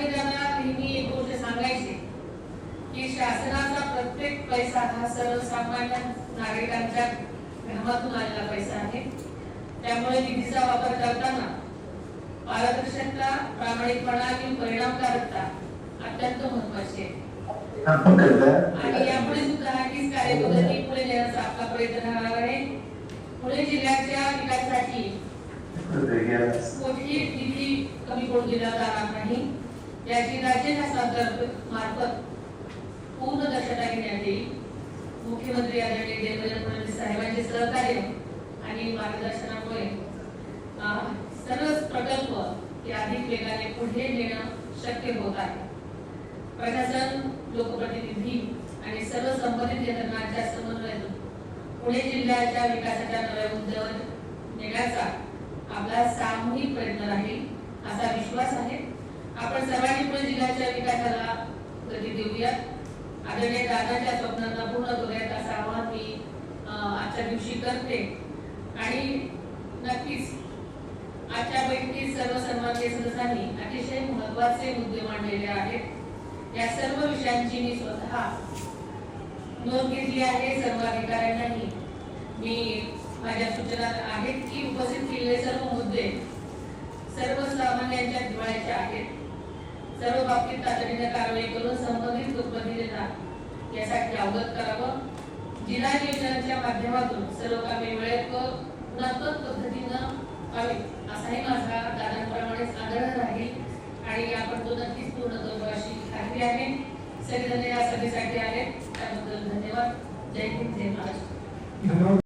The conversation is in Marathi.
लोकप्रतिनिधींना नेहमी एक गोष्ट सांगायची की शासनाचा प्रत्येक पैसा हा सर्वसामान्य नागरिकांच्या घामातून आलेला पैसा आहे। त्यामुळे निधीचा वापर करताना पारदर्शकता, प्रामाणिकपणा आणि परिणामकारकता अत्यंत महत्त्वाची आहे। आणि यापुढे सुद्धा हीच कार्यपद्धती पुढे नेण्याचा आपला प्रयत्न राहणार आहे। पुणे जिल्ह्याच्या विकासासाठी कोणतीही निधी कमी पडू दिला जाणार नाही याची राज्य शासनामार्फत पूर्ण दक्षता घेण्यात येईल। मुख्यमंत्री आदरणीय देवेंद्र फडणवीस साहेबांचे सहकार्य आणि मार्गदर्शनामुळे सर्वच प्रकल्प हे अधिक वेगाने पुढे नेणं शक्य होत आहे। प्रशासन, लोकप्रतिनिधी आणि सर्व संबंधित यंत्रणांच्या समन्वयातून पुणे जिल्ह्याच्या विकासाच्या नव्या उंचीवर नेण्याचा आपला सामूहिक प्रयत्न राहील असा विश्वास आहे। आपण सर्वांनी पुणे जिल्ह्याच्या विकासाला गती देऊयात, आदरणीय दादांच्या स्वप्नांना पूर्ण करूयात असं आवाहन मी आजच्या दिवशी करते। आणि नक्कीच आजच्या बैठकीत सर्व सन्माननीय सदस्यांनी अतिशय महत्त्वाचे मुद्दे मांडलेले आहेत। या सर्व विषयांची मी स्वतः नोंद घेतली आहे। सर्व अधिकाऱ्यांनाही मी माझ्या सूचना आहेत की उपस्थित केलेले सर्व मुद्दे सर्वसामान्यांच्या जिव्हाळ्याचे आहेत। सर्व बाबतीत तातडीने कारवाई करून संबंधित लोकप्रतिनिधींना यासाठी अवगत करावं। जिल्हा नियोजनाच्या माध्यमातून सर्व कामे वेळेत व गुणात्मक पद्धतीनं व्हावी असाही माझा दादांप्रमाणेच आग्रह राहील आणि आपण तो नक्कीच पूर्ण करू अशी खात्री आहे। सगळेजण या सभेसाठी आले त्याबद्दल धन्यवाद। जय हिंद, जय महाराष्ट्र।